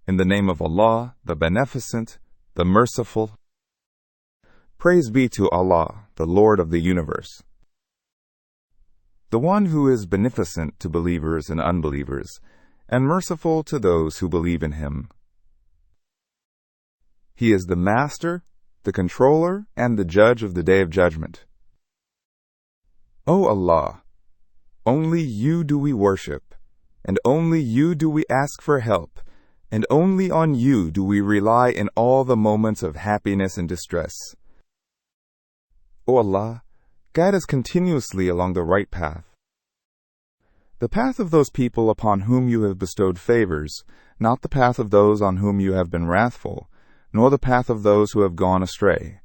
In the name of Allah, the Beneficent, the Merciful. Praise be to Allah, the Lord of the universe, the one who is beneficent to believers and unbelievers, and merciful to those who believe in Him. He is the Master, the Controller, and the Judge of the Day of Judgment. O Allah, only You do we worship, and only You do we ask for help, and only on You do we rely in all the moments of happiness and distress. O Allah, guide us continuously along the right path, the path of those people upon whom You have bestowed favors, not the path of those on whom You have been wrathful, nor the path of those who have gone astray.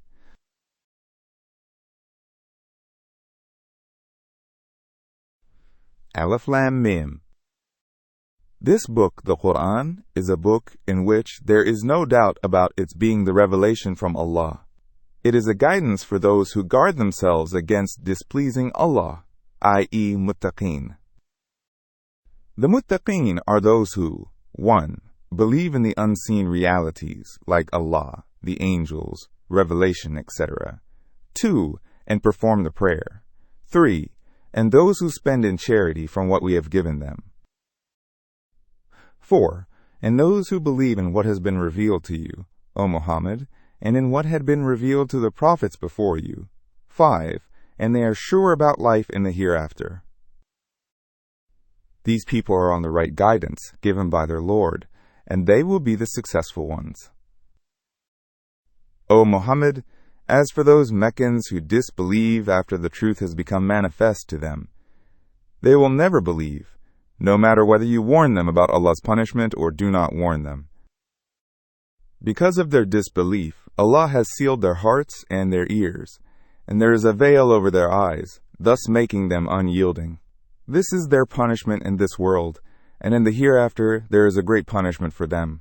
Alif Lam Mim. This book, the Quran, is a book in which there is no doubt about its being the revelation from Allah. It is a guidance for those who guard themselves against displeasing Allah, i.e. Muttaqin. The Muttaqin are those who 1. Believe in the unseen realities like Allah, the angels, revelation, etc. 2. And perform the prayer. 3. And those who spend in charity from what we have given them. 4. And those who believe in what has been revealed to you, O Muhammad, and in what had been revealed to the prophets before you. 5. And they are sure about life in the hereafter. These people are on the right guidance given by their Lord, and they will be the successful ones. O Muhammad, as for those Meccans who disbelieve after the truth has become manifest to them, they will never believe, no matter whether you warn them about Allah's punishment or do not warn them. Because of their disbelief, Allah has sealed their hearts and their ears, and there is a veil over their eyes, thus making them unyielding. This is their punishment in this world, and in the hereafter there is a great punishment for them.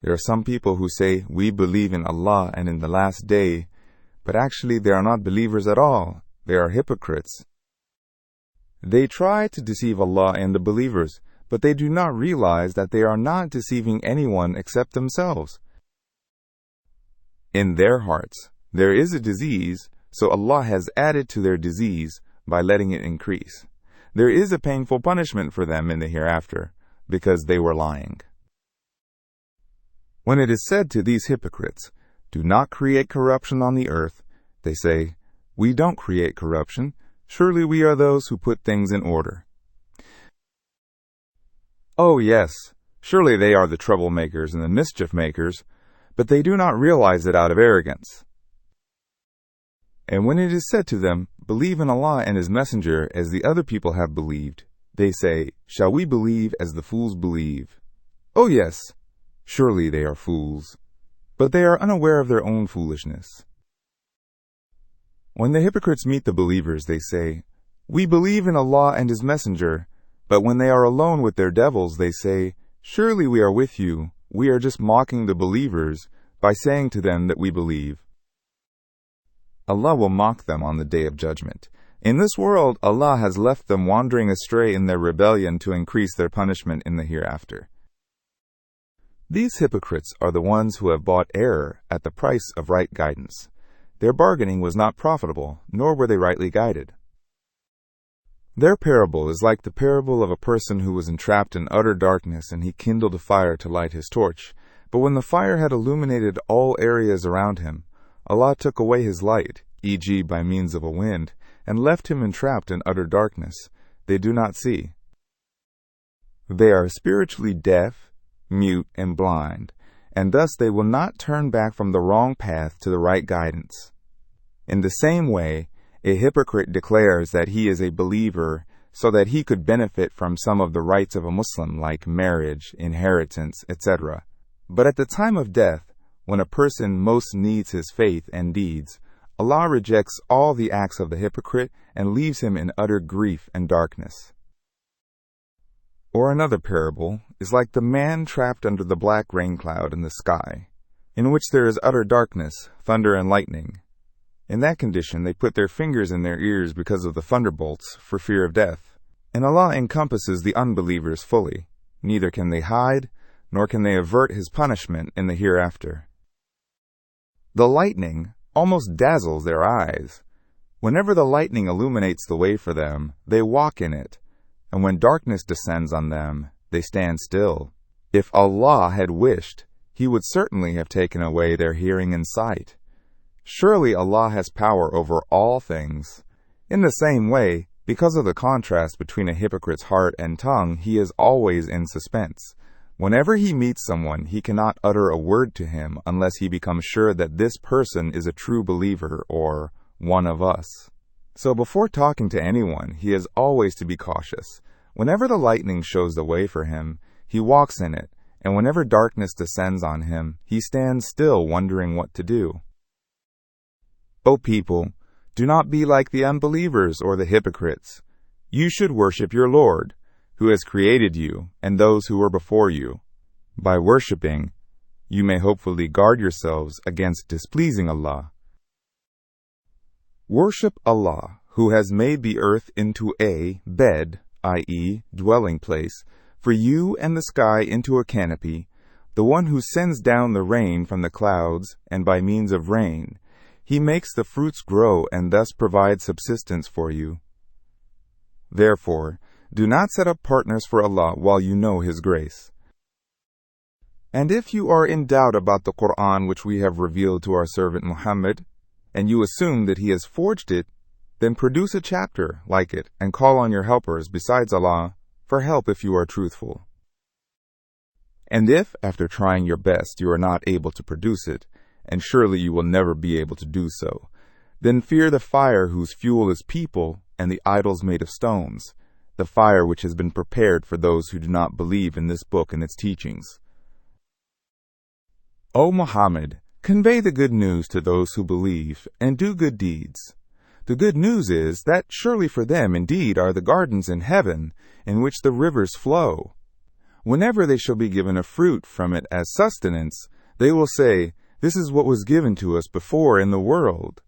There are some people who say, we believe in Allah and in the last day, but actually they are not believers at all. They are hypocrites. They try to deceive Allah and the believers, but they do not realize that they are not deceiving anyone except themselves. In their hearts, there is a disease, so Allah has added to their disease by letting it increase. There is a painful punishment for them in the hereafter, because they were lying. When it is said to these hypocrites, do not create corruption on the earth, they say, we don't create corruption. Surely we are those who put things in order. Oh yes, surely they are the troublemakers and the mischief makers, but they do not realize it out of arrogance. And when it is said to them, believe in Allah and His Messenger as the other people have believed, they say, shall we believe as the fools believe? Oh yes, surely they are fools, but they are unaware of their own foolishness. When the hypocrites meet the believers, they say, we believe in Allah and His Messenger, but when they are alone with their devils, they say, surely we are with you, we are just mocking the believers by saying to them that we believe. Allah will mock them on the Day of Judgment. In this world, Allah has left them wandering astray in their rebellion to increase their punishment in the hereafter. These hypocrites are the ones who have bought error at the price of right guidance. Their bargaining was not profitable, nor were they rightly guided. Their parable is like the parable of a person who was entrapped in utter darkness, and he kindled a fire to light his torch. But when the fire had illuminated all areas around him, Allah took away his light, e.g. by means of a wind, and left him entrapped in utter darkness. They do not see. They are spiritually deaf, mute, and blind, and thus they will not turn back from the wrong path to the right guidance. In the same way, a hypocrite declares that he is a believer so that he could benefit from some of the rights of a Muslim like marriage, inheritance, etc. But at the time of death, when a person most needs his faith and deeds, Allah rejects all the acts of the hypocrite and leaves him in utter grief and darkness. Or another parable is like the man trapped under the black rain cloud in the sky, in which there is utter darkness, thunder and lightning. In that condition they put their fingers in their ears because of the thunderbolts for fear of death. And Allah encompasses the unbelievers fully. Neither can they hide, nor can they avert his punishment in the hereafter. The lightning almost dazzles their eyes. Whenever the lightning illuminates the way for them, they walk in it, and when darkness descends on them, they stand still. If Allah had wished, He would certainly have taken away their hearing and sight. Surely Allah has power over all things. In the same way, because of the contrast between a hypocrite's heart and tongue, he is always in suspense. Whenever he meets someone, he cannot utter a word to him unless he becomes sure that this person is a true believer or one of us. So before talking to anyone, he is always to be cautious. Whenever the lightning shows the way for him, he walks in it, and whenever darkness descends on him, he stands still wondering what to do. O people, do not be like the unbelievers or the hypocrites. You should worship your Lord, who has created you and those who were before you. By worshipping, you may hopefully guard yourselves against displeasing Allah. Worship Allah, who has made the earth into a bed, i.e., dwelling place, for you and the sky into a canopy, the one who sends down the rain from the clouds, and by means of rain, He makes the fruits grow and thus provides subsistence for you. Therefore, do not set up partners for Allah while you know His grace. And if you are in doubt about the Quran which we have revealed to our servant Muhammad, and you assume that he has forged it, then produce a chapter like it and call on your helpers besides Allah for help if you are truthful. And if, after trying your best, you are not able to produce it, and surely you will never be able to do so, then fear the fire whose fuel is people and the idols made of stones, the fire which has been prepared for those who do not believe in this book and its teachings. O Muhammad, convey the good news to those who believe, and do good deeds. The good news is that surely for them indeed are the gardens in heaven, in which the rivers flow. Whenever they shall be given a fruit from it as sustenance, they will say, "This is what was given to us before in the world."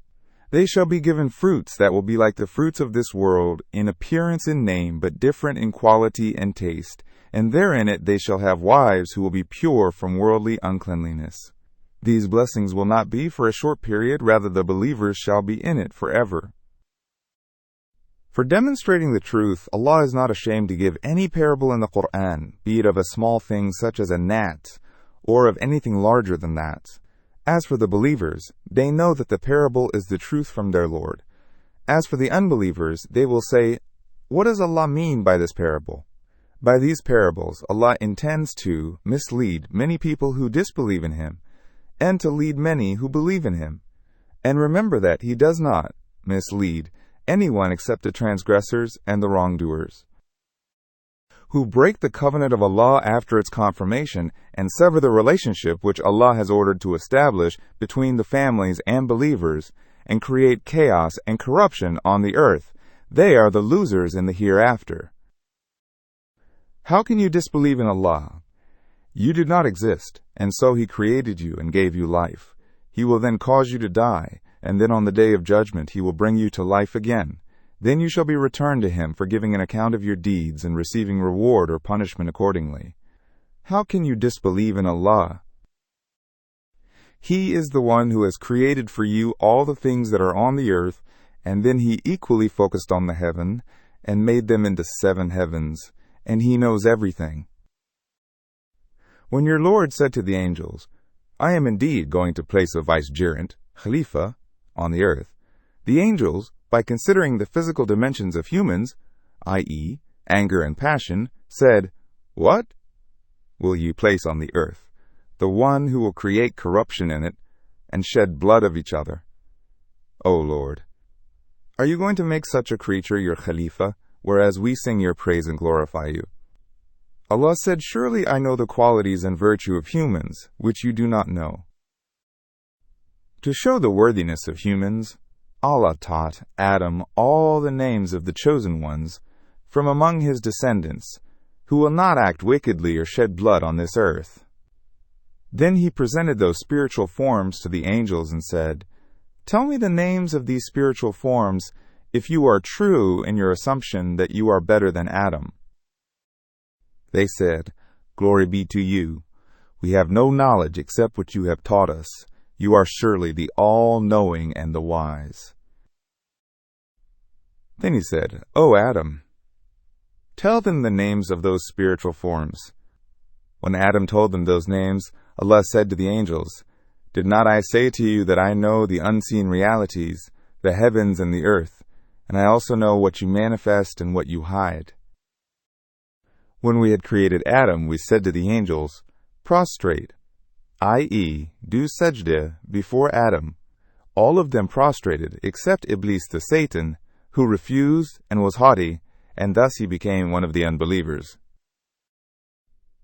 They shall be given fruits that will be like the fruits of this world, in appearance and name, but different in quality and taste, and therein it they shall have wives who will be pure from worldly uncleanliness. These blessings will not be for a short period, rather the believers shall be in it forever. For demonstrating the truth, Allah is not ashamed to give any parable in the Quran, be it of a small thing such as a gnat, or of anything larger than that. As for the believers, they know that the parable is the truth from their Lord. As for the unbelievers, they will say, "What does Allah mean by this parable?" By these parables, Allah intends to mislead many people who disbelieve in Him, and to lead many who believe in Him. And remember that He does not mislead anyone except the transgressors and the wrongdoers, who break the covenant of Allah after its confirmation and sever the relationship which Allah has ordered to establish between the families and believers, and create chaos and corruption on the earth. They are the losers in the hereafter. How can you disbelieve in Allah? You do not exist, and so He created you and gave you life. He will then cause you to die, and then on the day of judgment He will bring you to life again. Then you shall be returned to Him for giving an account of your deeds and receiving reward or punishment accordingly. How can you disbelieve in Allah? He is the one who has created for you all the things that are on the earth, and then He equally focused on the heaven and made them into 7 heavens, and He knows everything. When your Lord said to the angels, "I am indeed going to place a vicegerent, Khalifah, on the earth," the angels, by considering the physical dimensions of humans, i.e., anger and passion, said, "What will you place on the earth? The one who will create corruption in it and shed blood of each other. O Lord, are you going to make such a creature your Khalifah, whereas we sing your praise and glorify you?" Allah said, "Surely I know the qualities and virtue of humans, which you do not know." To show the worthiness of humans, Allah taught Adam all the names of the chosen ones from among his descendants, who will not act wickedly or shed blood on this earth. Then He presented those spiritual forms to the angels and said, "Tell me the names of these spiritual forms if you are true in your assumption that you are better than Adam." They said, "Glory be to you, We have no knowledge except what you have taught us. You are surely the all-knowing and the wise. Then he said, O Adam, tell them the names of those spiritual forms. When Adam told them those names, Allah said to the angels, Did not I say to you that I know the unseen realities, the heavens and the earth, and I also know what you manifest and what you hide? When we had created Adam, we said to the angels, Prostrate, i.e., do sajda before Adam. All of them prostrated, except Iblis the Satan, who refused and was haughty, and thus he became one of the unbelievers.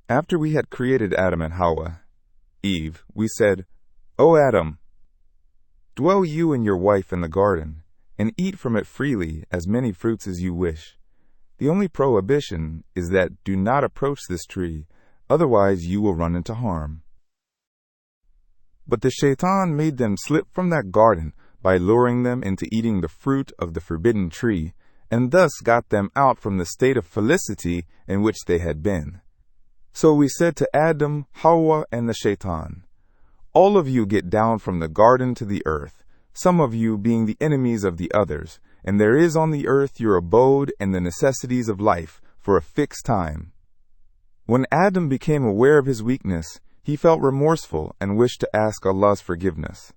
After we had created Adam and Hawa, Eve, we said, O Adam, dwell you and your wife in the garden, and eat from it freely as many fruits as you wish. The only prohibition is that do not approach this tree, otherwise you will run into harm. But the shaitan made them slip from that garden by luring them into eating the fruit of the forbidden tree, and thus got them out from the state of felicity in which they had been. So we said to Adam, Hawa, and the shaitan, All of you get down from the garden to the earth, some of you being the enemies of the others, and there is on the earth your abode and the necessities of life for a fixed time. When Adam became aware of his weakness, he felt remorseful and wished to ask Allah's forgiveness.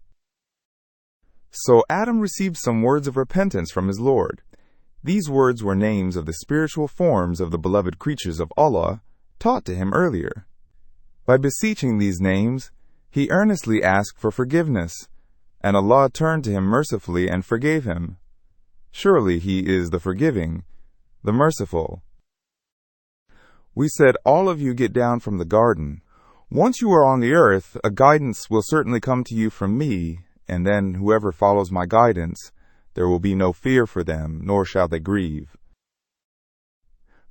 So Adam received some words of repentance from his Lord. These words were names of the spiritual forms of the beloved creatures of Allah, taught to him earlier. By beseeching these names, he earnestly asked for forgiveness, and Allah turned to him mercifully and forgave him. Surely He is the forgiving, the merciful. We said, All of you get down from the garden. Once you are on the earth, a guidance will certainly come to you from me, and then whoever follows my guidance, there will be no fear for them, nor shall they grieve.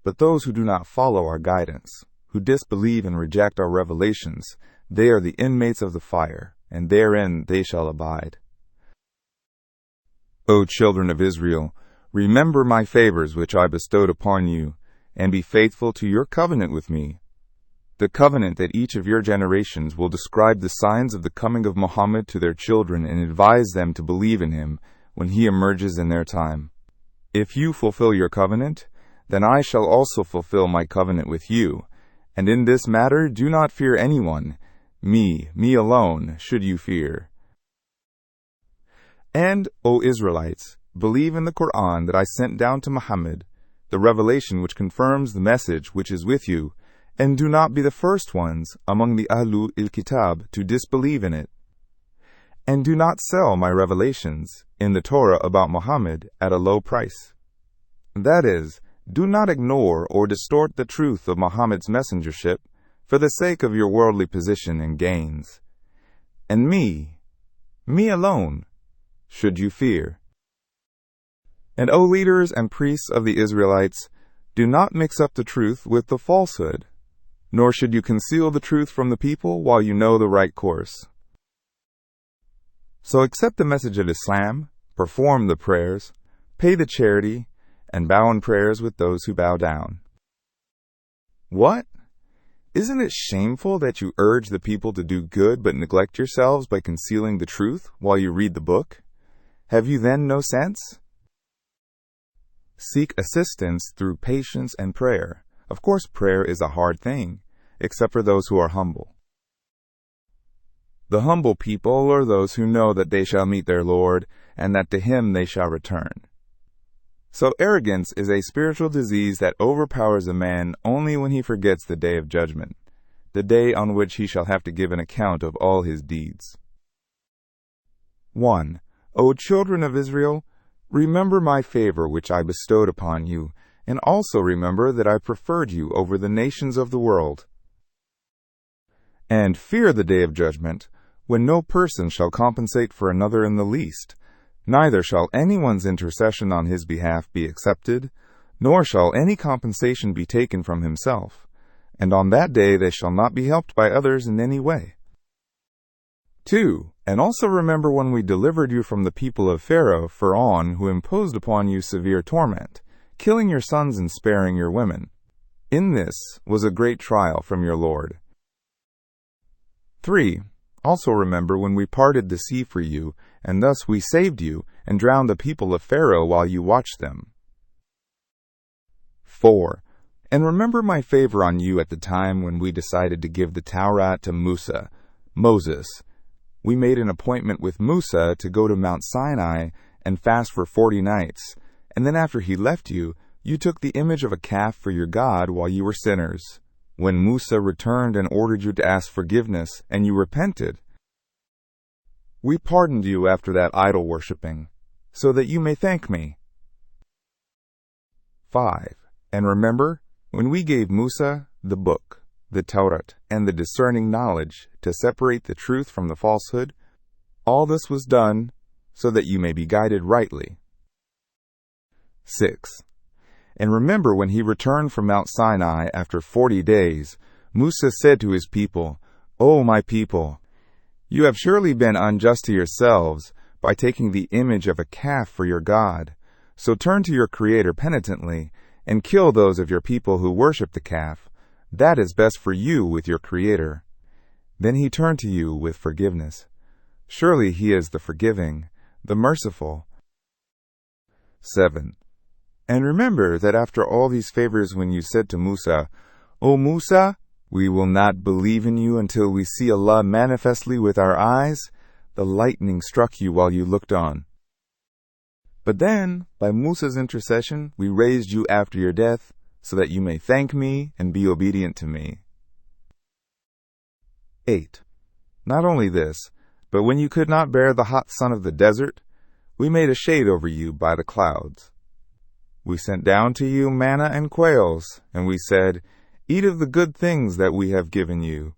But those who do not follow our guidance, who disbelieve and reject our revelations, they are the inmates of the fire, and therein they shall abide. O children of Israel, remember my favors which I bestowed upon you, and be faithful to your covenant with me. The covenant that each of your generations will describe the signs of the coming of Muhammad to their children and advise them to believe in him when he emerges in their time. If you fulfill your covenant, then I shall also fulfill my covenant with you, and in this matter do not fear anyone. Me alone should you fear. And, O Israelites, believe in the Quran that I sent down to Muhammad, the revelation which confirms the message which is with you, and do not be the first ones among the Ahlul Kitab to disbelieve in it. And do not sell my revelations in the Torah about Muhammad at a low price. That is, do not ignore or distort the truth of Muhammad's messengership for the sake of your worldly position and gains. And me alone, should you fear. And O leaders and priests of the Israelites, do not mix up the truth with the falsehood, nor should you conceal the truth from the people while you know the right course. So accept the message of Islam, perform the prayers, pay the charity, and bow in prayers with those who bow down. What? Isn't it shameful that you urge the people to do good but neglect yourselves by concealing the truth while you read the book? Have you then no sense? Seek assistance through patience and prayer. Of course, prayer is a hard thing, except for those who are humble. The humble people are those who know that they shall meet their Lord, and that to Him they shall return. So arrogance is a spiritual disease that overpowers a man only when he forgets the day of judgment, the day on which he shall have to give an account of all his deeds. 1. O children of Israel, remember my favor which I bestowed upon you, and also remember that I preferred you over the nations of the world. And fear the day of judgment, when no person shall compensate for another in the least, neither shall anyone's intercession on his behalf be accepted, nor shall any compensation be taken from himself, and on that day they shall not be helped by others in any way. 2. And also remember when we delivered you from the people of Pharaoh, who imposed upon you severe torment, killing your sons and sparing your women. In this was a great trial from your Lord. 3. Also remember when we parted the sea for you, and thus we saved you, and drowned the people of Pharaoh while you watched them. 4. And remember my favor on you at the time when we decided to give the Torah to Moses. We made an appointment with Musa to go to Mount Sinai and fast for 40 nights, and then after he left you, you took the image of a calf for your God while you were sinners. When Musa returned and ordered you to ask forgiveness, and you repented, we pardoned you after that idol worshipping, so that you may thank me. 5. And remember, when we gave Musa the book, the Torah, and the discerning knowledge to separate the truth from the falsehood, all this was done so that you may be guided rightly. 6. And remember when he returned from Mount Sinai after 40 days, Musa said to his people, O my people, you have surely been unjust to yourselves by taking the image of a calf for your God. So turn to your Creator penitently, and kill those of your people who worship the calf. That is best for you with your Creator. Then he turned to you with forgiveness. Surely he is the forgiving, the merciful. 7. And remember that after all these favors when you said to Musa, O Musa, we will not believe in you until we see Allah manifestly with our eyes, the lightning struck you while you looked on. But then, by Musa's intercession, we raised you after your death, so that you may thank me and be obedient to me. 8. Not only this, but when you could not bear the hot sun of the desert, we made a shade over you by the clouds. We sent down to you manna and quails, and we said, Eat of the good things that we have given you.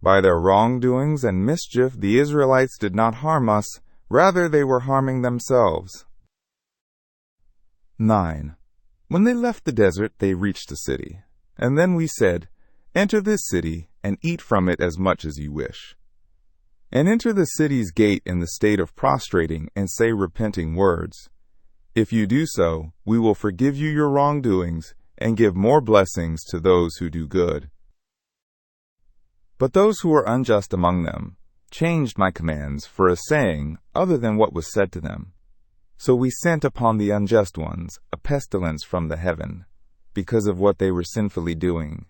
By their wrongdoings and mischief the Israelites did not harm us, rather they were harming themselves. 9. When they left the desert, they reached a city. And then we said, Enter this city, and eat from it as much as you wish. And enter the city's gate in the state of prostrating, and say repenting words. If you do so, we will forgive you your wrongdoings, and give more blessings to those who do good. But those who were unjust among them changed my commands for a saying other than what was said to them. So we sent upon the unjust ones a pestilence from the heaven, because of what they were sinfully doing.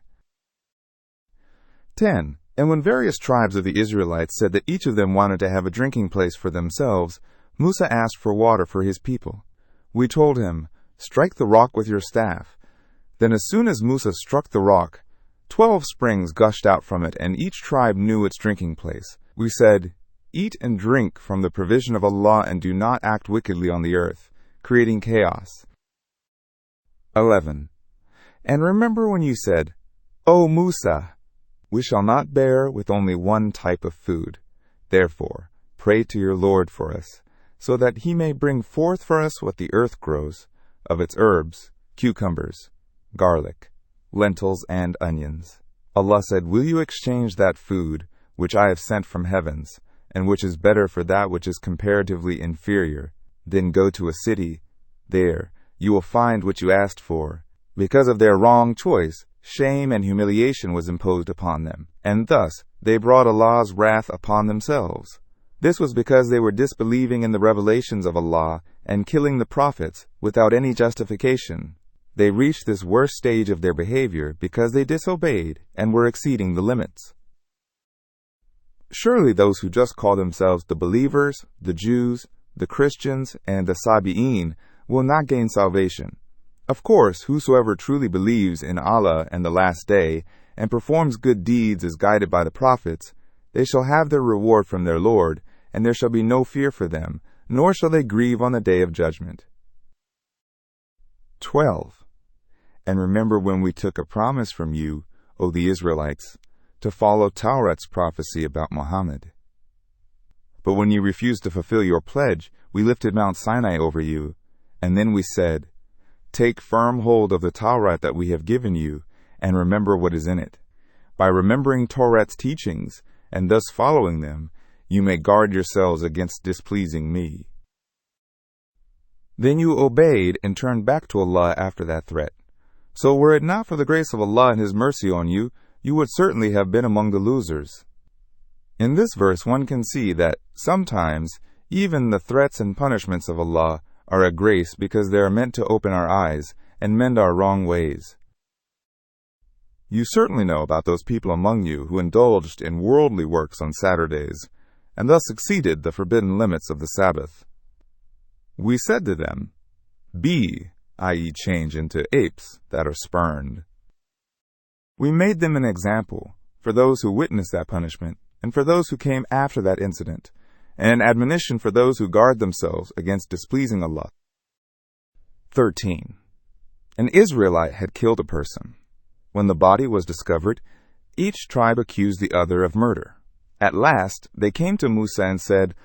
10. And when various tribes of the Israelites said that each of them wanted to have a drinking place for themselves, Musa asked for water for his people. We told him, Strike the rock with your staff. Then as soon as Musa struck the rock, 12 springs gushed out from it, and each tribe knew its drinking place. We said, Eat and drink from the provision of Allah, and do not act wickedly on the earth, creating chaos. 11. And remember when you said, O Musa, we shall not bear with only one type of food. Therefore, pray to your Lord for us, so that he may bring forth for us what the earth grows, of its herbs, cucumbers, garlic, lentils, and onions. Allah said, Will you exchange that food, which I have sent from heavens, and which is better for that which is comparatively inferior? Then go to a city. There you will find what you asked for. Because of their wrong choice, shame and humiliation was imposed upon them, and thus they brought Allah's wrath upon themselves. This was because they were disbelieving in the revelations of Allah and killing the prophets without any justification. They reached this worst stage of their behavior because they disobeyed and were exceeding the limits. Surely those who just call themselves the believers, the Jews, the Christians, and the Sabi'in will not gain salvation. Of course, whosoever truly believes in Allah and the last day and performs good deeds as guided by the prophets, they shall have their reward from their Lord, and there shall be no fear for them, nor shall they grieve on the day of judgment. 12. And remember when we took a promise from you, O the Israelites, to follow Taurat's prophecy about Muhammad. But when you refused to fulfill your pledge, we lifted Mount Sinai over you, and then we said, Take firm hold of the Taurat that we have given you, and remember what is in it. By remembering Taurat's teachings, and thus following them, you may guard yourselves against displeasing me. Then you obeyed and turned back to Allah after that threat. So were it not for the grace of Allah and His mercy on you, you would certainly have been among the losers. In this verse one can see that sometimes even the threats and punishments of Allah are a grace because they are meant to open our eyes and mend our wrong ways. You certainly know about those people among you who indulged in worldly works on Saturdays and thus exceeded the forbidden limits of the Sabbath. We said to them, "Be," i.e. change into apes that are spurned. We made them an example for those who witnessed that punishment and for those who came after that incident, and an admonition for those who guard themselves against displeasing Allah. 13. An Israelite had killed a person. When the body was discovered, each tribe accused the other of murder. At last, they came to Musa and said,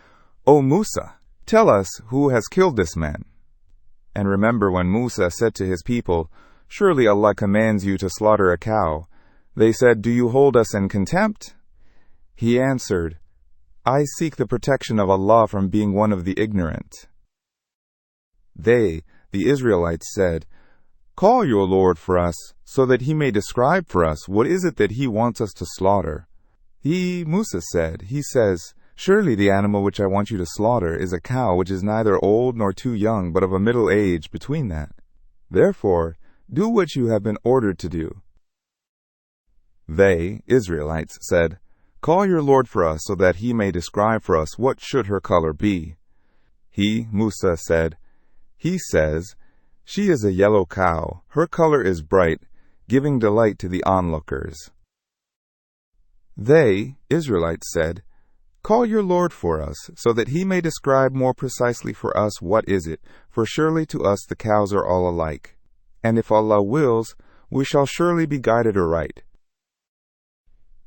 "O Musa, tell us who has killed this man." And remember when Musa said to his people, "Surely Allah commands you to slaughter a cow." They said, "Do you hold us in contempt?" He answered, "I seek the protection of Allah from being one of the ignorant." They, the Israelites, said, "Call your Lord for us, so that he may describe for us what is it that he wants us to slaughter." Musa said, he says, "Surely the animal which I want you to slaughter is a cow which is neither old nor too young, but of a middle age between that. Therefore, do what you have been ordered to do." They, Israelites, said, "Call your Lord for us, so that he may describe for us what should her color be." Musa said, he says, "She is a yellow cow. Her color is bright, giving delight to the onlookers." They, Israelites, said, "Call your Lord for us, so that he may describe more precisely for us what is it, for surely to us the cows are all alike. And if Allah wills, we shall surely be guided aright."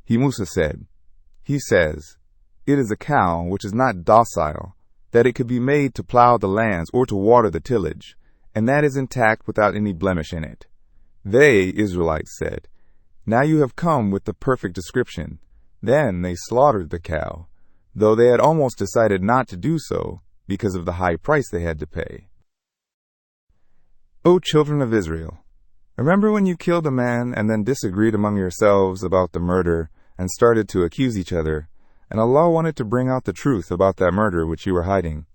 Musa said, he says, "It is a cow which is not docile, that it could be made to plow the lands or to water the tillage, and that is intact without any blemish in it." They, Israelites, said, "Now you have come with the perfect description." Then they slaughtered the cow, though they had almost decided not to do so because of the high price they had to pay. O children of Israel, remember when you killed a man and then disagreed among yourselves about the murder and started to accuse each other, and Allah wanted to bring out the truth about that murder which you were hiding.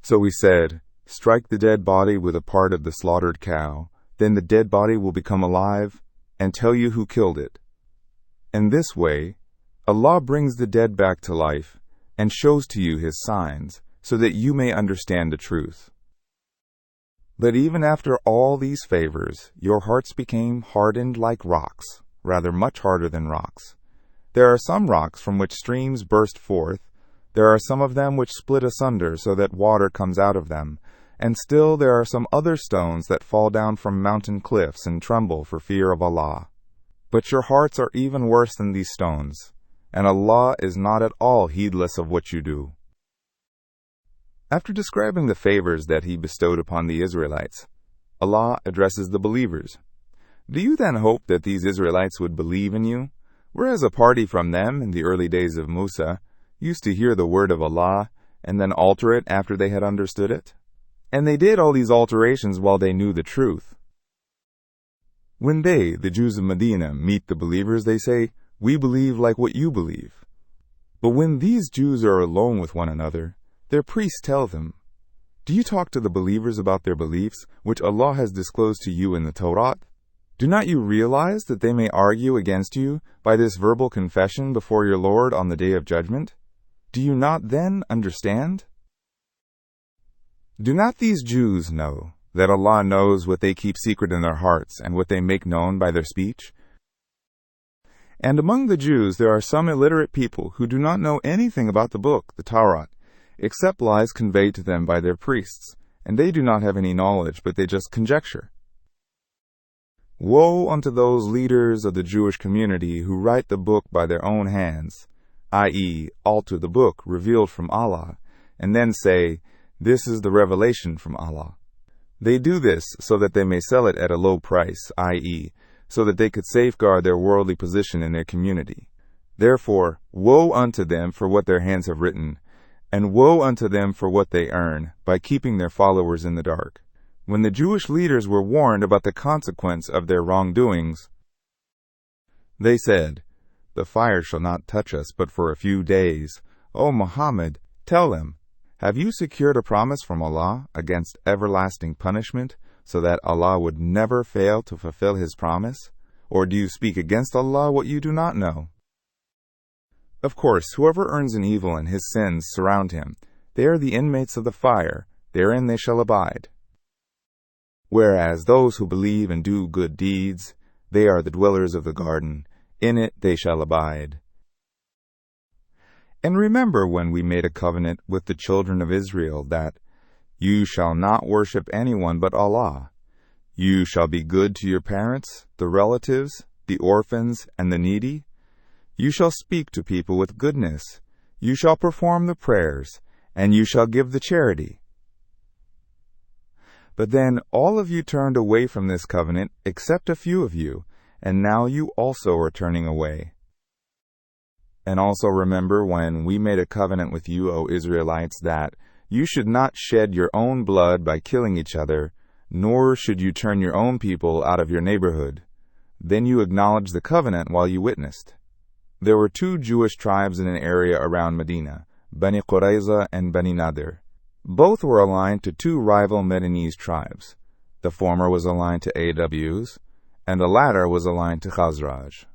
So we said, "Strike the dead body with a part of the slaughtered cow, then the dead body will become alive and tell you who killed it." In this way, Allah brings the dead back to life and shows to you His signs so that you may understand the truth. But even after all these favors, your hearts became hardened like rocks, rather much harder than rocks. There are some rocks from which streams burst forth. There are some of them which split asunder so that water comes out of them. And still there are some other stones that fall down from mountain cliffs and tremble for fear of Allah. But your hearts are even worse than these stones, and Allah is not at all heedless of what you do. After describing the favors that He bestowed upon the Israelites, Allah addresses the believers. Do you then hope that these Israelites would believe in you? Whereas a party from them in the early days of Musa used to hear the word of Allah and then alter it after they had understood it. And they did all these alterations while they knew the truth. When they, the Jews of Medina, meet the believers, they say, "We believe like what you believe." But when these Jews are alone with one another, their priests tell them, "Do you talk to the believers about their beliefs, which Allah has disclosed to you in the Torah? Do not you realize that they may argue against you by this verbal confession before your Lord on the Day of Judgment? Do you not then understand? Do not these Jews know that Allah knows what they keep secret in their hearts and what they make known by their speech? And among the Jews there are some illiterate people who do not know anything about the book, the Torah, except lies conveyed to them by their priests, and they do not have any knowledge, but they just conjecture. Woe unto those leaders of the Jewish community who write the book by their own hands, i.e., alter the book revealed from Allah, and then say, 'This is the revelation from Allah.' They do this so that they may sell it at a low price, i.e., so that they could safeguard their worldly position in their community. Therefore, woe unto them for what their hands have written, and woe unto them for what they earn by keeping their followers in the dark. When the Jewish leaders were warned about the consequence of their wrongdoings, they said, the fire shall not touch us but for a few days. O Muhammad, tell them, have you secured a promise from Allah against everlasting punishment, so that Allah would never fail to fulfill His promise? Or do you speak against Allah what you do not know? Of course, whoever earns an evil and his sins surround him, they are the inmates of the fire, therein they shall abide. Whereas those who believe and do good deeds, they are the dwellers of the garden, in it they shall abide. And remember when we made a covenant with the children of Israel that, you shall not worship anyone but Allah. You shall be good to your parents, the relatives, the orphans, and the needy. You shall speak to people with goodness. You shall perform the prayers, and you shall give the charity. But then all of you turned away from this covenant, except a few of you, and now you also are turning away. And also remember when we made a covenant with you, O Israelites, that you should not shed your own blood by killing each other, nor should you turn your own people out of your neighborhood. Then you acknowledged the covenant while you witnessed. There were 2 Jewish tribes in an area around Medina, Bani Qurayza and Bani Nadir. Both were aligned to 2 rival Medinese tribes. The former was aligned to Aws, and the latter was aligned to Khazraj.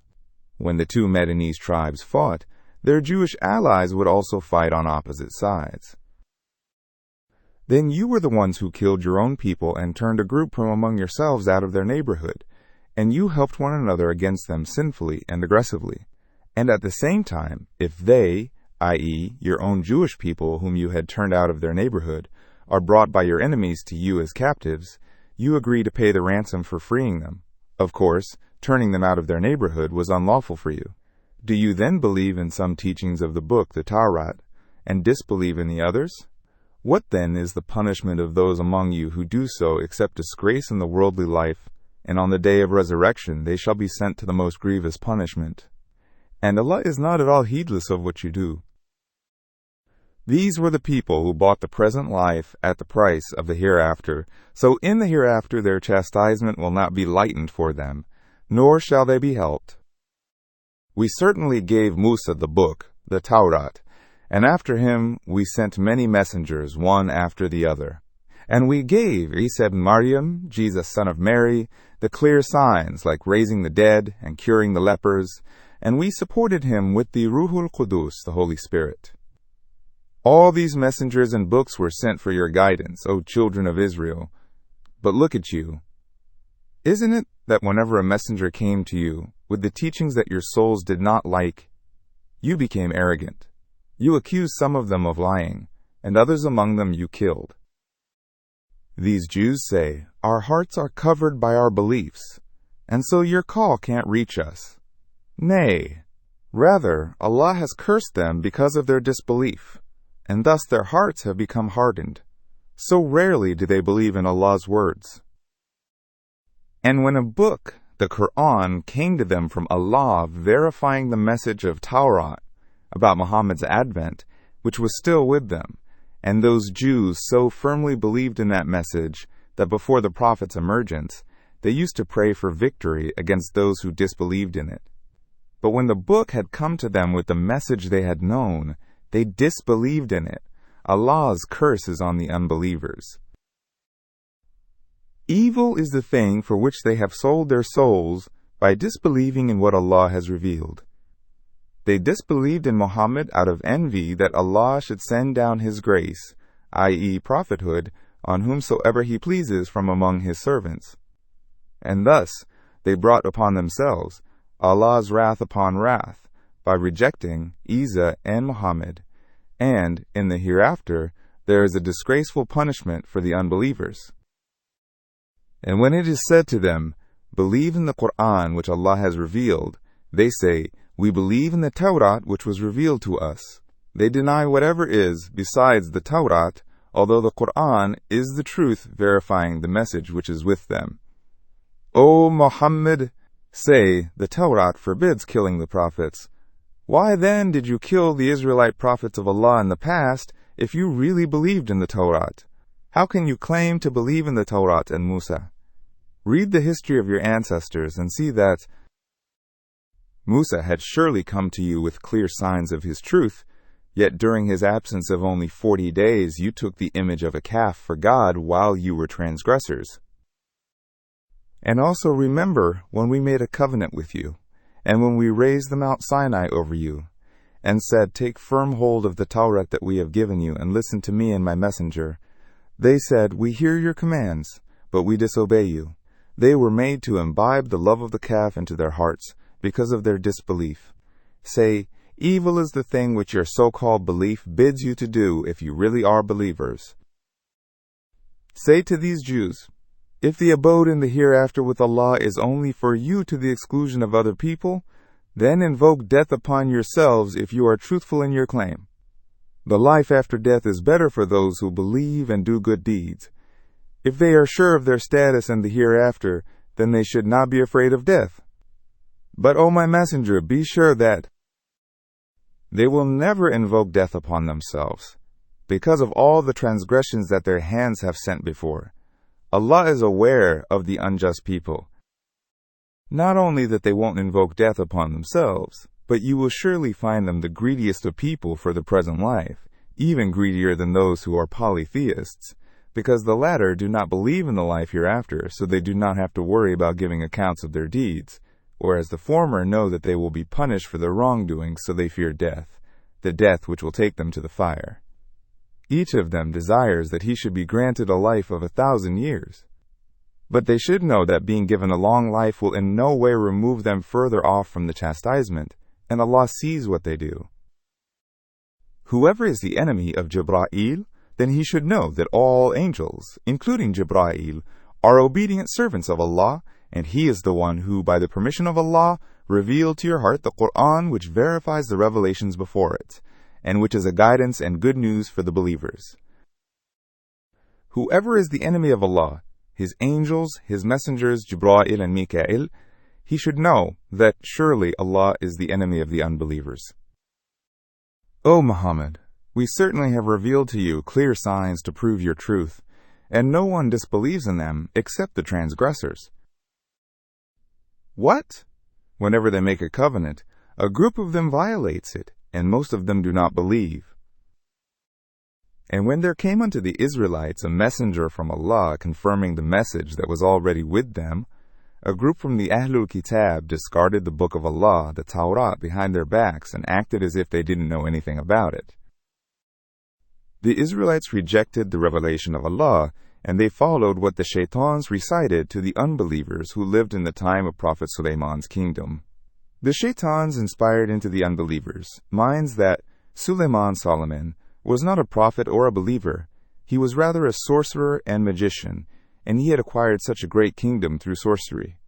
When the 2 Medinese tribes fought, their Jewish allies would also fight on opposite sides. Then you were the ones who killed your own people and turned a group from among yourselves out of their neighborhood, and you helped one another against them sinfully and aggressively. And at the same time, if they, i.e., your own Jewish people whom you had turned out of their neighborhood, are brought by your enemies to you as captives, you agree to pay the ransom for freeing them. Of course, turning them out of their neighborhood was unlawful for you. Do you then believe in some teachings of the book, the Torah, and disbelieve in the others? What then is the punishment of those among you who do so except disgrace in the worldly life, and on the day of resurrection they shall be sent to the most grievous punishment? And Allah is not at all heedless of what you do. These were the people who bought the present life at the price of the hereafter, so in the hereafter their chastisement will not be lightened for them, nor shall they be helped. We certainly gave Musa the book, the Torah, and after him we sent many messengers, one after the other. And we gave Isa ibn Maryam, Jesus son of Mary, the clear signs like raising the dead and curing the lepers, and we supported him with the Ruhul Qudus, the Holy Spirit. All these messengers and books were sent for your guidance, O children of Israel. But look at you. Isn't it that whenever a messenger came to you with the teachings that your souls did not like, you became arrogant? You accused some of them of lying, and others among them you killed. These Jews say, our hearts are covered by our beliefs, and so your call can't reach us. Nay, rather, Allah has cursed them because of their disbelief, and thus their hearts have become hardened. So rarely do they believe in Allah's words. And when a book, the Quran, came to them from Allah verifying the message of Torah about Muhammad's advent, which was still with them, and those Jews so firmly believed in that message that before the Prophet's emergence, they used to pray for victory against those who disbelieved in it. But when the book had come to them with the message they had known, they disbelieved in it. Allah's curse is on the unbelievers. Evil is the thing for which they have sold their souls by disbelieving in what Allah has revealed. They disbelieved in Muhammad out of envy that Allah should send down His grace, i.e. prophethood, on whomsoever He pleases from among His servants. And thus they brought upon themselves Allah's wrath upon wrath by rejecting Isa and Muhammad, and in the hereafter there is a disgraceful punishment for the unbelievers. And when it is said to them, believe in the Quran which Allah has revealed, they say, we believe in the Torah which was revealed to us. They deny whatever is besides the Torah, although the Quran is the truth verifying the message which is with them. O Muhammad, say, the Torah forbids killing the prophets. Why then did you kill the Israelite prophets of Allah in the past if you really believed in the Torah? How can you claim to believe in the Torah and Musa? Read the history of your ancestors and see that Musa had surely come to you with clear signs of his truth, yet during his absence of only 40 days you took the image of a calf for God while you were transgressors. And also remember when we made a covenant with you, and when we raised the Mount Sinai over you, and said, "Take firm hold of the Torah that we have given you, and listen to me and my messenger." They said, "We hear your commands, but we disobey you." They were made to imbibe the love of the calf into their hearts, because of their disbelief. Say, evil is the thing which your so-called belief bids you to do if you really are believers. Say to these Jews, if the abode in the hereafter with Allah is only for you to the exclusion of other people, then invoke death upon yourselves if you are truthful in your claim. The life after death is better for those who believe and do good deeds. If they are sure of their status in the hereafter, then they should not be afraid of death. But, O my messenger, be sure that they will never invoke death upon themselves, because of all the transgressions that their hands have sent before. Allah is aware of the unjust people. Not only that they won't invoke death upon themselves, but you will surely find them the greediest of people for the present life, even greedier than those who are polytheists, because the latter do not believe in the life hereafter, so they do not have to worry about giving accounts of their deeds, whereas the former know that they will be punished for their wrongdoing, so they fear death, the death which will take them to the fire. Each of them desires that he should be granted a life of 1,000 years. But they should know that being given a long life will in no way remove them further off from the chastisement, and Allah sees what they do. Whoever is the enemy of Jibreel, then he should know that all angels, including Jibreel, are obedient servants of Allah, and he is the one who, by the permission of Allah, revealed to your heart the Quran, which verifies the revelations before it, and which is a guidance and good news for the believers. Whoever is the enemy of Allah, His angels, His messengers, Jibreel and Mikael, he should know that surely Allah is the enemy of the unbelievers. O Muhammad, we certainly have revealed to you clear signs to prove your truth, and no one disbelieves in them except the transgressors. What? Whenever they make a covenant, a group of them violates it, and most of them do not believe. And when there came unto the Israelites a messenger from Allah confirming the message that was already with them, a group from the Ahlul Kitab discarded the book of Allah, the Tawrat, behind their backs and acted as if they didn't know anything about it. The Israelites rejected the revelation of Allah, and they followed what the shaitans recited to the unbelievers who lived in the time of Prophet Sulaiman's kingdom. The shaitans inspired into the unbelievers' minds that Solomon was not a prophet or a believer. He was rather a sorcerer and magician, and he had acquired such a great kingdom through sorcery.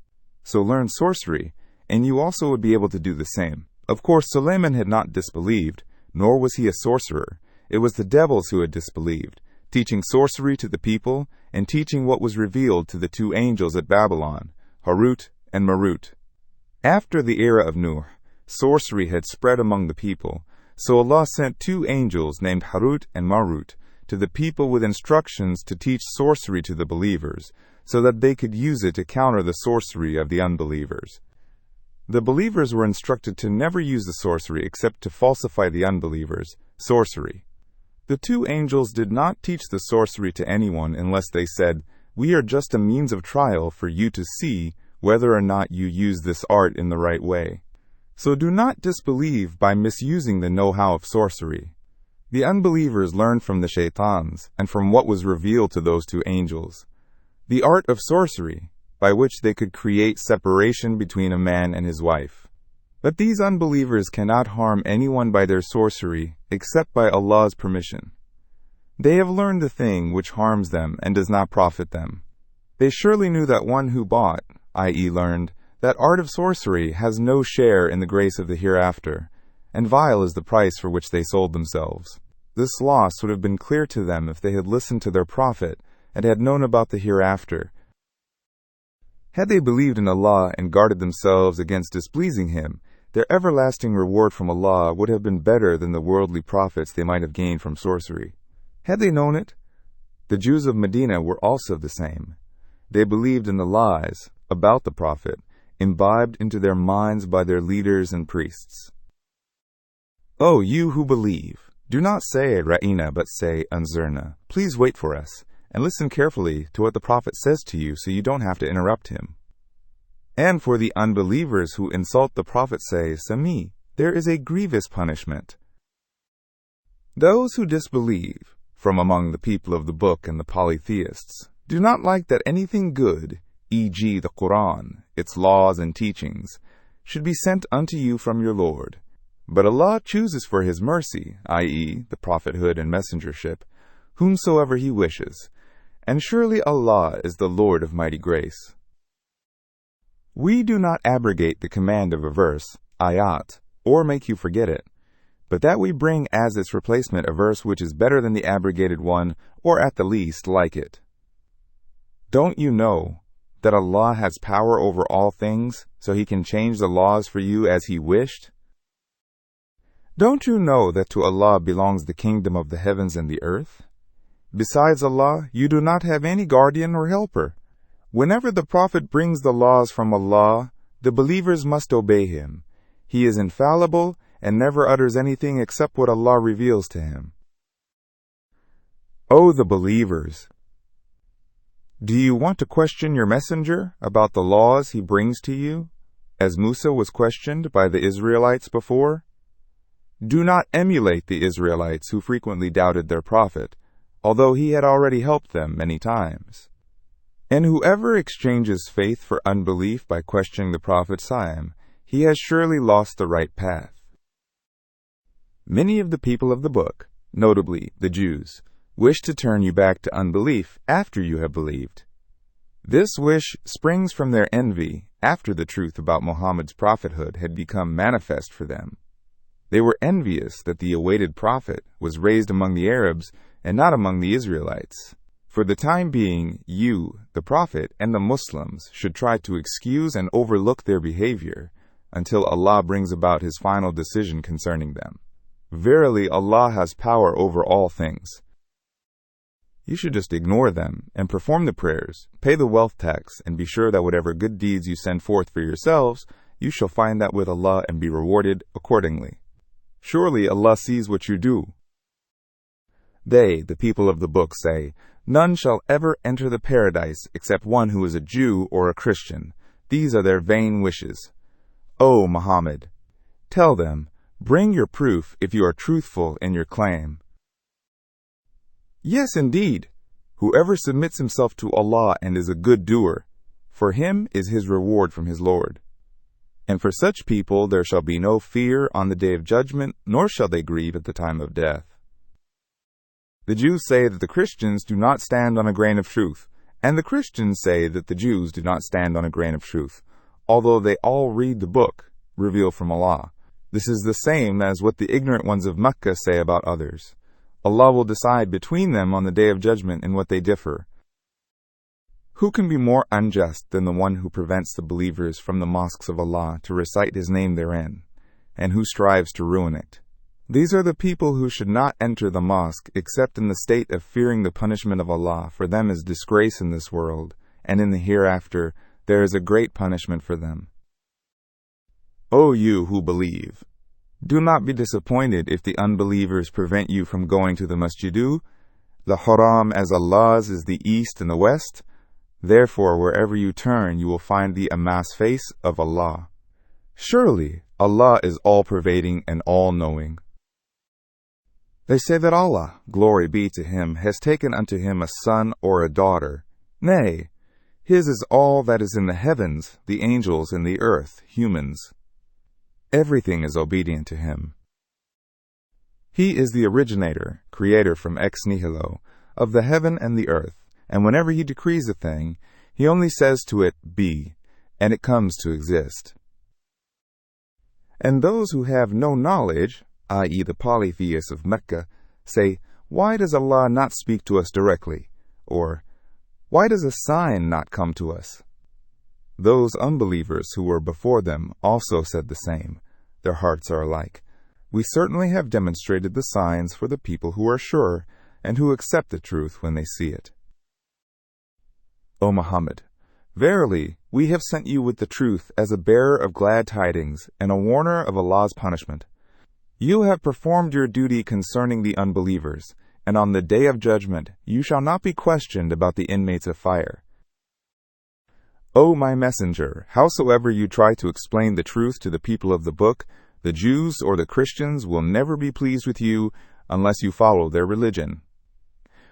So learn sorcery, and you also would be able to do the same. Of course, Suleiman had not disbelieved, nor was he a sorcerer. It was the devils who had disbelieved, teaching sorcery to the people, and teaching what was revealed to the two angels at Babylon, Harut and Marut. After the era of Nuh, sorcery had spread among the people, so Allah sent two angels named Harut and Marut to the people with instructions to teach sorcery to the believers, so that they could use it to counter the sorcery of the unbelievers. The believers were instructed to never use the sorcery except to falsify the unbelievers' sorcery. The two angels did not teach the sorcery to anyone unless they said, "We are just a means of trial for you to see whether or not you use this art in the right way. So do not disbelieve by misusing the know-how of sorcery." The unbelievers learned from the shaitans and from what was revealed to those two angels, the art of sorcery, by which they could create separation between a man and his wife. But these unbelievers cannot harm anyone by their sorcery except by Allah's permission. They have learned the thing which harms them and does not profit them. They surely knew that one who bought, i.e. learned, that art of sorcery has no share in the grace of the hereafter, and vile is the price for which they sold themselves. This loss would have been clear to them if they had listened to their prophet and had known about the hereafter. Had they believed in Allah and guarded themselves against displeasing Him, their everlasting reward from Allah would have been better than the worldly profits they might have gained from sorcery. Had they known it, the Jews of Medina were also the same. They believed in the lies about the Prophet imbibed into their minds by their leaders and priests. O you who believe, do not say Ra'ina but say Anzurna. Please wait for us, and listen carefully to what the Prophet says to you so you don't have to interrupt him. And for the unbelievers who insult the Prophet say, Sami, there is a grievous punishment. Those who disbelieve, from among the people of the book and the polytheists, do not like that anything good, e.g. the Quran, its laws and teachings, should be sent unto you from your Lord. But Allah chooses for His mercy, i.e., the prophethood and messengership, whomsoever He wishes, and surely Allah is the Lord of mighty grace. We do not abrogate the command of a verse, ayat, or make you forget it, but that we bring as its replacement a verse which is better than the abrogated one, or at the least like it. Don't you know that Allah has power over all things, so He can change the laws for you as He wished? Don't you know that to Allah belongs the kingdom of the heavens and the earth? Besides Allah, you do not have any guardian or helper. Whenever the Prophet brings the laws from Allah, the believers must obey him. He is infallible and never utters anything except what Allah reveals to him. O the believers! Do you want to question your messenger about the laws he brings to you, as Musa was questioned by the Israelites before? Do not emulate the Israelites who frequently doubted their prophet, although he had already helped them many times. And whoever exchanges faith for unbelief by questioning the prophet Sa'im, he has surely lost the right path. Many of the people of the book, notably the Jews, wish to turn you back to unbelief after you have believed. This wish springs from their envy after the truth about Muhammad's prophethood had become manifest for them. They were envious that the awaited prophet was raised among the Arabs and not among the Israelites. For the time being, you, the prophet, and the Muslims should try to excuse and overlook their behavior until Allah brings about His final decision concerning them. Verily, Allah has power over all things. You should just ignore them and perform the prayers, pay the wealth tax, and be sure that whatever good deeds you send forth for yourselves, you shall find that with Allah and be rewarded accordingly. Surely Allah sees what you do. They, the people of the book, say, none shall ever enter the paradise except one who is a Jew or a Christian. These are their vain wishes. O Muhammad, tell them, bring your proof if you are truthful in your claim. Yes, indeed, whoever submits himself to Allah and is a good doer, for him is his reward from his Lord. And for such people there shall be no fear on the day of judgment, nor shall they grieve at the time of death. The Jews say that the Christians do not stand on a grain of truth, and the Christians say that the Jews do not stand on a grain of truth, although they all read the book, revealed from Allah. This is the same as what the ignorant ones of Mecca say about others. Allah will decide between them on the day of judgment in what they differ. Who can be more unjust than the one who prevents the believers from the mosques of Allah to recite His name therein, and who strives to ruin it? These are the people who should not enter the mosque except in the state of fearing the punishment of Allah. For them is disgrace in this world, and in the hereafter there is a great punishment for them. O you who believe, do not be disappointed if the unbelievers prevent you from going to the masjidu. The haram as Allah's is the east and the west. Therefore, wherever you turn, you will find the amass face of Allah. Surely, Allah is all-pervading and all-knowing. They say that Allah, glory be to Him, has taken unto Him a son or a daughter. Nay, His is all that is in the heavens, the angels, and the earth, humans. Everything is obedient to Him. He is the originator, creator from ex nihilo, of the heaven and the earth. And whenever He decrees a thing, He only says to it, be, and it comes to exist. And those who have no knowledge, i.e. the polytheists of Mecca, say, why does Allah not speak to us directly? Or, why does a sign not come to us? Those unbelievers who were before them also said the same. Their hearts are alike. We certainly have demonstrated the signs for the people who are sure, and who accept the truth when they see it. O Muhammad, Verily, we have sent you with the truth as a bearer of glad tidings and a warner of Allah's punishment. You have performed your duty concerning the unbelievers, and on the day of judgment you shall not be questioned about the inmates of fire. O my messenger, howsoever you try to explain the truth to the people of the book, the Jews or the Christians will never be pleased with you unless you follow their religion.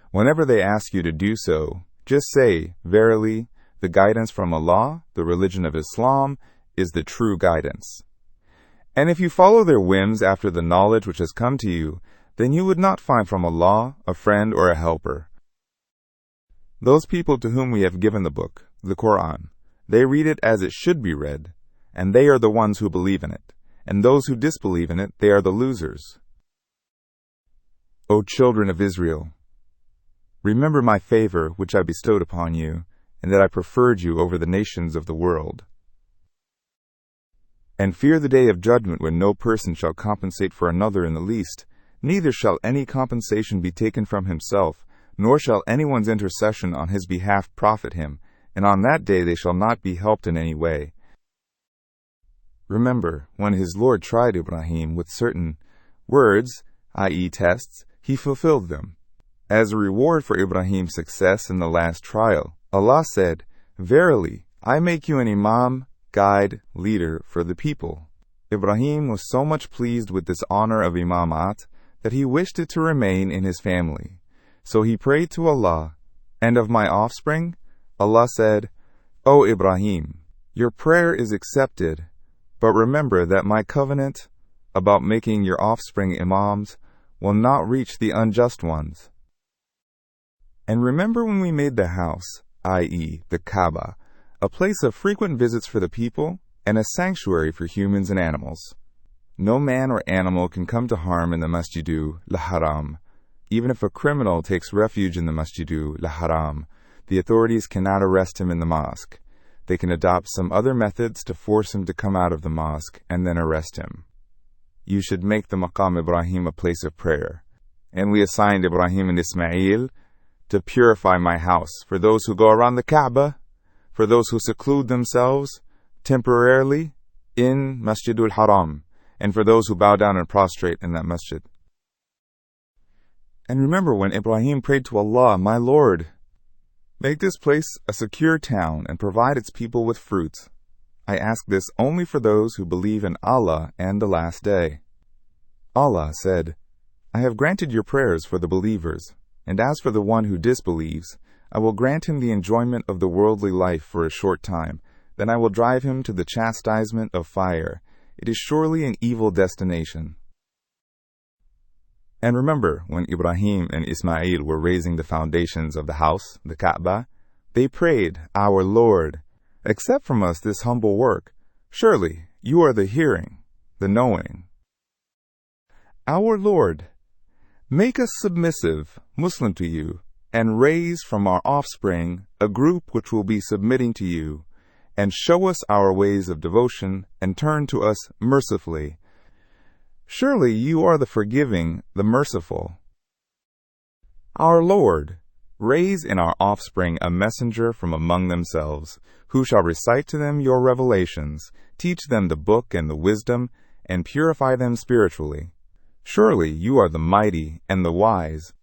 Whenever they ask you to do so, just say, Verily, the guidance from Allah, the religion of Islam, is the true guidance. And if you follow their whims after the knowledge which has come to you, then you would not find from Allah a friend or a helper. Those people to whom we have given the book, the Quran, they read it as it should be read, and they are the ones who believe in it, and those who disbelieve in it, they are the losers. O children of Israel, remember my favor which I bestowed upon you, and that I preferred you over the nations of the world. And fear the day of judgment when no person shall compensate for another in the least, neither shall any compensation be taken from himself, nor shall anyone's intercession on his behalf profit him, and on that day they shall not be helped in any way. Remember, when his Lord tried Ibrahim with certain words, i.e. tests, he fulfilled them. As a reward for Ibrahim's success in the last trial, Allah said, Verily, I make you an imam, guide, leader for the people. Ibrahim was so much pleased with this honor of imamat that he wished it to remain in his family. So he prayed to Allah, and of my offspring, Allah said, O Ibrahim, your prayer is accepted, but remember that my covenant about making your offspring imams will not reach the unjust ones. And remember when we made the house, i.e. the Kaaba, a place of frequent visits for the people, and a sanctuary for humans and animals. No man or animal can come to harm in the Masjidu al-Haram. Even if a criminal takes refuge in the Masjidu al-Haram, the authorities cannot arrest him in the mosque. They can adopt some other methods to force him to come out of the mosque and then arrest him. You should make the Maqam Ibrahim a place of prayer. And we assigned Ibrahim and Ismail to purify my house for those who go around the Kaaba, for those who seclude themselves temporarily in Masjidul Haram, and for those who bow down and prostrate in that masjid. And remember when Ibrahim prayed to Allah, My Lord, make this place a secure town and provide its people with fruits. I ask this only for those who believe in Allah and the last day. Allah said, I have granted your prayers for the believers, and as for the one who disbelieves, I will grant him the enjoyment of the worldly life for a short time, then I will drive him to the chastisement of fire. It is surely an evil destination. And remember, when Ibrahim and Ismail were raising the foundations of the house, the Kaaba, they prayed, Our Lord, accept from us this humble work. Surely you are the hearing, the knowing. Our Lord, make us submissive, Muslim to you, and raise from our offspring a group which will be submitting to you, and show us our ways of devotion, and turn to us mercifully. Surely you are the forgiving, the merciful. Our Lord, raise in our offspring a messenger from among themselves, who shall recite to them your revelations, teach them the book and the wisdom, and purify them spiritually. Surely you are the mighty and the wise.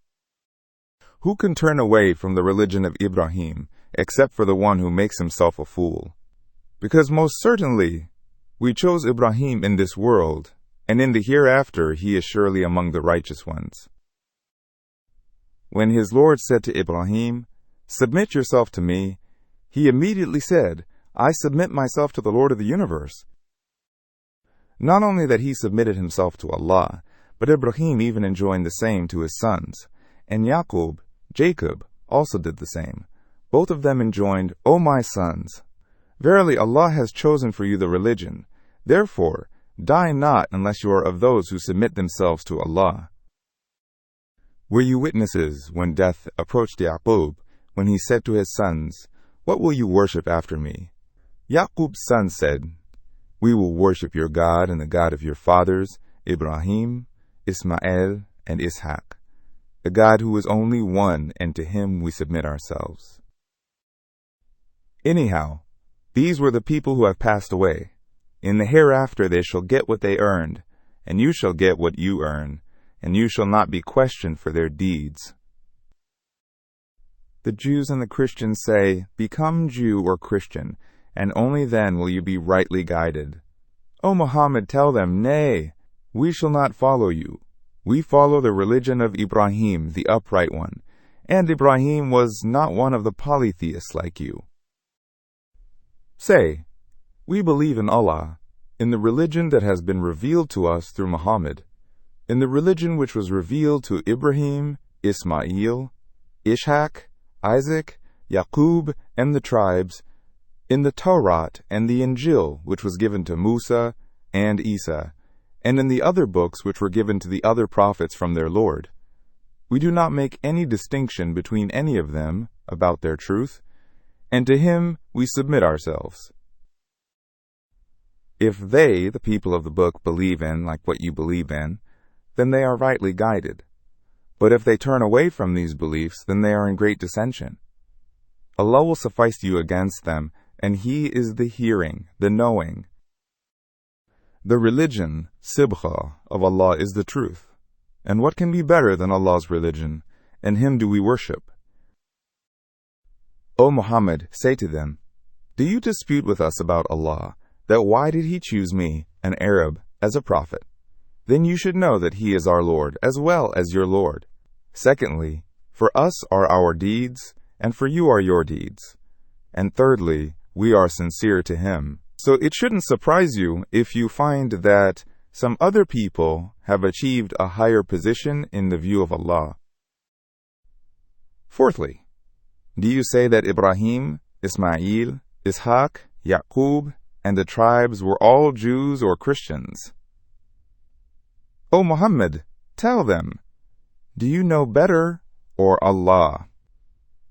Who can turn away from the religion of Ibrahim, except for the one who makes himself a fool? Because most certainly we chose Ibrahim in this world, and in the hereafter he is surely among the righteous ones. When his Lord said to Ibrahim, Submit yourself to me, he immediately said, I submit myself to the Lord of the universe. Not only that he submitted himself to Allah, but Ibrahim even enjoined the same to his sons, and Jacob, also did the same. Both of them enjoined, O my sons, verily Allah has chosen for you the religion. Therefore, die not unless you are of those who submit themselves to Allah. Were you witnesses when death approached Yaqub, when he said to his sons, What will you worship after me? Yaqub's sons said, We will worship your God and the God of your fathers, Ibrahim, Ismail, and Ishaq, the God who is only one, and to him we submit ourselves. Anyhow, these were the people who have passed away. In the hereafter they shall get what they earned, and you shall get what you earn, and you shall not be questioned for their deeds. The Jews and the Christians say, "Become Jew or Christian, and only then will you be rightly guided." O Muhammad, tell them, "Nay, we shall not follow you. We follow the religion of Ibrahim, the upright one, and Ibrahim was not one of the polytheists like you." Say, "We believe in Allah, in the religion that has been revealed to us through Muhammad, in the religion which was revealed to Ibrahim, Ismail, Ishaq, Isaac, Yaqub, and the tribes, in the Torah and the Injil which was given to Musa and Isa, and in the other books which were given to the other prophets from their Lord. We do not make any distinction between any of them about their truth, and to Him we submit ourselves." If they, the people of the book, believe in like what you believe in, then they are rightly guided. But if they turn away from these beliefs, then they are in great dissension. Allah will suffice you against them, and He is the hearing, the knowing. The religion, Sibha, of Allah is the truth. And what can be better than Allah's religion? And Him do we worship. O Muhammad, say to them, "Do you dispute with us about Allah, that why did He choose me, an Arab, as a prophet? Then you should know that He is our Lord, as well as your Lord. Secondly, for us are our deeds, and for you are your deeds. And thirdly, we are sincere to Him." So it shouldn't surprise you if you find that some other people have achieved a higher position in the view of Allah. Fourthly, do you say that Ibrahim, Ismail, Ishaq, Yaqub, and the tribes were all Jews or Christians? O Muhammad, tell them, do you know better or Allah?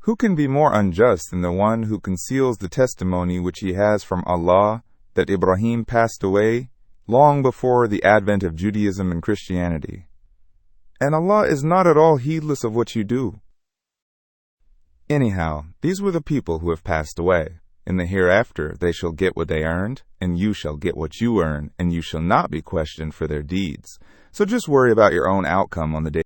Who can be more unjust than the one who conceals the testimony which he has from Allah that Ibrahim passed away long before the advent of Judaism and Christianity? And Allah is not at all heedless of what you do. Anyhow, these were the people who have passed away. In the hereafter they shall get what they earned, and you shall get what you earn, and you shall not be questioned for their deeds. So just worry about your own outcome on the day